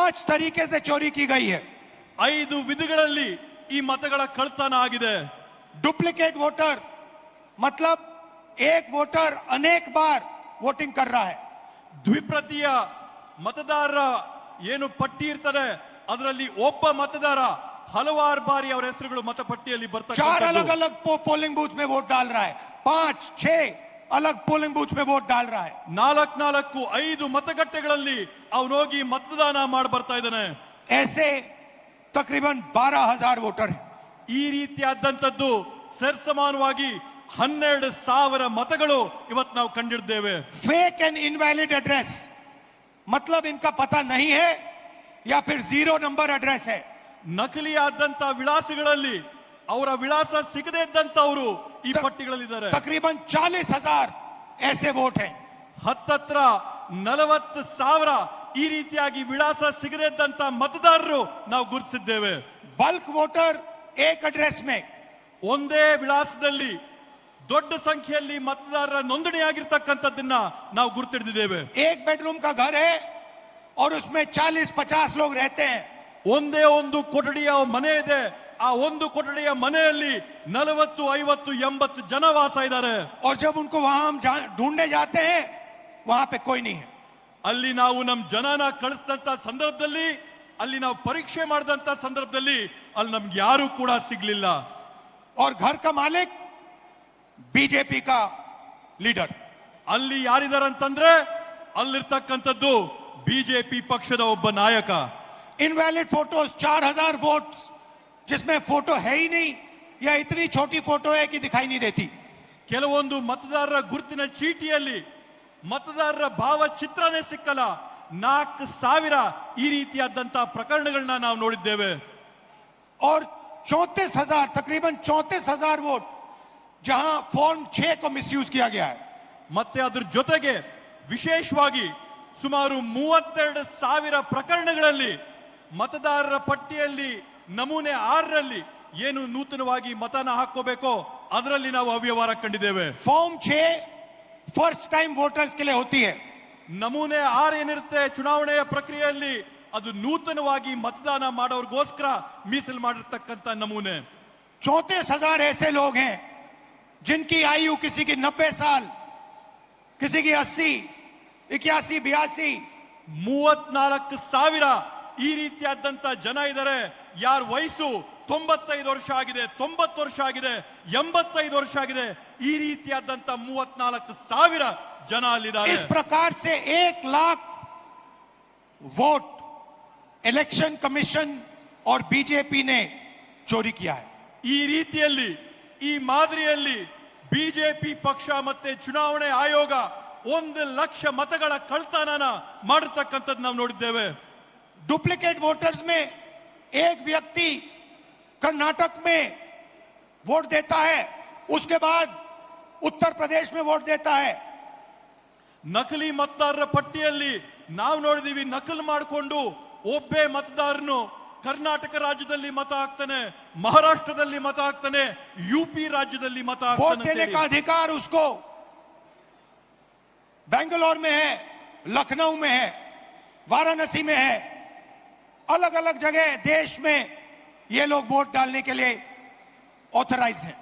5 तरीके से चोरी की गई है। 5 ವಿಧಗಳಲ್ಲಿ ಈ ಮತಗಳ ಕಳ್ತನ ಆಗಿದೆ. डुप्लीकेट वोटर मतलब एक वोटर अनेक बार वोटिंग कर रहा है। ದ್ವಿಪ್ರತಿಯ ಮತದಾರರ ಏನು ಪಟ್ಟಿ ಇರ್ತದೆ ಅದರಲ್ಲಿ ಒಬ್ಬ ಮತದಾರ ಹಲವಾರು ಬಾರಿ ಅವರ ಹೆಸರುಗಳು ಮತಪಟ್ಟಿಯಲ್ಲಿ ಬರ್ತಾರೆ. 4 अलग अलग पोलिंग बूथ में वोट डाल रहा है, 5-6 अलग पोलिंग बूथ में वोट डाल रहा है। 4-5 ಮತಗಟ್ಟೆಗಳಲ್ಲಿ ಅವನು ಹೋಗಿ ಮತದಾನ ಮಾಡಿ ಬರ್ತಾ ಇದ್ದಾನೆ. ऐसे तकरीबन 12,000 वोटर हैं। ಈ ರೀತಿಯಾದಂತದ್ದು ಸರಿಸಮಾನವಾಗಿ 12,000 ಮತಗಳು ಇವತ್ತು ನಾವು ಕಂಡಿದ್ದೇವೆ. फेक एंड इनवैलिड एड्रेस मतलब इनका पता नहीं है या फिर 0 नंबर एड्रेस है। ನಕಲಿಯಾದಂತ ವಿಳಾಸಗಳಲ್ಲಿ ಅವರ ವಿಳಾಸ ಸಿಗದೇ ಇದ್ದಂತವರು ಈ ಪಟ್ಟಿಗಳಲ್ಲಿದ್ದಾರೆ. तकरीबन 40,000 ऐसे वोट हैं। ಹತ್ತತ್ರ 40,000 ಈ ರೀತಿಯಾಗಿ ವಿಳಾಸ ಸಿಗದೇ ಇದ್ದಂತ ಮತದಾರರು ನಾವು ಗುರುತಿಸಿದ್ದೇವೆ. बल्क वोटर एक एड्रेस में, ಒಂದೇ ವಿಳಾಸದಲ್ಲಿ ದೊಡ್ಡ ಸಂಖ್ಯೆಯಲ್ಲಿ ಮತದಾರರ ನೋಂದಣಿಯಾಗಿರ್ತಕ್ಕಂಥದ್ದನ್ನ ನಾವು ಗುರುತಿಡಿದ್ದೇವೆ. एक बेडरूम का घर है और उसमें 40-50 लोग रहते हैं। ಒಂದೇ ಒಂದು ಕೊಠಡಿಯ ಮನೆ ಇದೆ, ಆ ಒಂದು ಕೊಠಡಿಯ ಮನೆಯಲ್ಲಿ 40, 50, 80 ಜನ ವಾಸ ಇದ್ದಾರೆ. और जब उनको वहां हम ढूंढने जाते हैं वहां पे कोई नहीं है। ಅಲ್ಲಿ ನಾವು ನಮ್ಮ ಜನನ ಕಳಿಸಿದಂತ ಸಂದರ್ಭದಲ್ಲಿ, ಅಲ್ಲಿ ನಾವು ಪರೀಕ್ಷೆ ಮಾಡಿದಂತ ಸಂದರ್ಭದಲ್ಲಿ ಅಲ್ಲಿ ನಮ್ಗೆ ಯಾರು ಕೂಡ ಸಿಗ್ಲಿಲ್ಲ. और घर का मालिक बीजेपी का लीडर। ಅಲ್ಲಿ ಯಾರಿದ್ದಾರೆ ಅಂತಂದ್ರೆ ಅಲ್ಲಿರ್ತಕ್ಕಂಥದ್ದು ಬಿಜೆಪಿ ಪಕ್ಷದ ಒಬ್ಬ ನಾಯಕ. इनवैलिड फोटोज 4,000 वोट जिसमें फोटो है ही नहीं या इतनी छोटी फोटो है कि दिखाई नहीं देती। ಕೆಲವೊಂದು ಮತದಾರರ ಗುರುತಿನ ಚೀಟಿಯಲ್ಲಿ ಮತದಾರರ ಭಾವಚಿತ್ರನೇ ಸಿಕ್ಕಲ್ಲ. 4,000 ಈ ರೀತಿಯಾದಂತ ಪ್ರಕರಣಗಳನ್ನ ನಾವು ನೋಡಿದ್ದೇವೆ. और 34,000 तकरीबन 34,000 वोट जहां फॉर्म 6 को मिसयूज किया गया है। ಮತ್ತೆ ಅದ್ರ ಜೊತೆಗೆ ವಿಶೇಷವಾಗಿ ಸುಮಾರು 32,000 ಪ್ರಕರಣಗಳಲ್ಲಿ ಮತದಾರರ ಪಟ್ಟಿಯಲ್ಲಿ ನಮೂನೆ 6ರಲ್ಲಿ ಏನು ನೂತನವಾಗಿ ಮತನ ಹಾಕೋಬೇಕೋ ಅದರಲ್ಲಿ ನಾವು ಅವ್ಯವಹಾರ ಕಂಡಿದ್ದೇವೆ. फॉर्म 6 फर्स्ट टाइम वोटर्स के लिए होती है। ನಮೂನೆ 6 ಏನಿರುತ್ತೆ ಚುನಾವಣೆಯ ಪ್ರಕ್ರಿಯೆಯಲ್ಲಿ ಅದು ನೂತನವಾಗಿ ಮತದಾನ ಮಾಡೋರ್ಗೋಸ್ಕರ ಮೀಸಲು ಮಾಡಿರ್ತಕ್ಕಂಥ ನಮೂನೆ. 34,000 ऐसे लोग हैं जिनकी आयु किसी की 90 साल, किसी की 80, 81, 82। 34,000 ಈ ರೀತಿಯಾದಂತ ಜನ ಇದ್ದಾರೆ. ಯಾರ ವಯಸ್ಸು 95 ವರ್ಷ ಆಗಿದೆ, 90 ವರ್ಷ ಆಗಿದೆ, 85 ವರ್ಷ ಆಗಿದೆ. ಈ ರೀತಿಯಾದಂತ 34,000 ಜನ ಅಲ್ಲಿದ್ದಾರೆ. इस प्रकार से 1 लाख वोट इलेक्शन कमीशन और बीजेपी ने चोरी किया है। ಈ ರೀತಿಯಲ್ಲಿ ಈ ಮಾದರಿಯಲ್ಲಿ ಬಿಜೆಪಿ ಪಕ್ಷ ಮತ್ತೆ ಚುನಾವಣೆ ಆಯೋಗ 1 ಲಕ್ಷ ಮತಗಳ ಕಳ್ತನನ ಮಾಡಿರ್ತಕ್ಕಂಥದ್ದು ನಾವು ನೋಡಿದ್ದೇವೆ. डुप्लीकेट वोटर्स में एक व्यक्ति कर्नाटक में वोट देता है, उसके बाद उत्तर प्रदेश में वोट देता है। ನಕಲಿ ಮತದಾರರ ಪಟ್ಟಿಯಲ್ಲಿ ನಾವು ನೋಡಿದೀವಿ, ನಕಲು ಮಾಡಿಕೊಂಡು ಒಬ್ಬೇ ಮತದಾರನು ಕರ್ನಾಟಕ ರಾಜ್ಯದಲ್ಲಿ ಮತ ಹಾಕ್ತಾನೆ, ಮಹಾರಾಷ್ಟ್ರದಲ್ಲಿ ಮತ ಹಾಕ್ತಾನೆ, यूपी राज्यದಲ್ಲಿ ಮತ वोट ಹಾಕ್ತಾನೆ. देने का अधिकार उसको बेंगलोर में है, लखनऊ में है, वाराणसी में है, अलग अलग जगह देश में ये लोग वोट डालने के लिए ऑथराइज्ड हैं।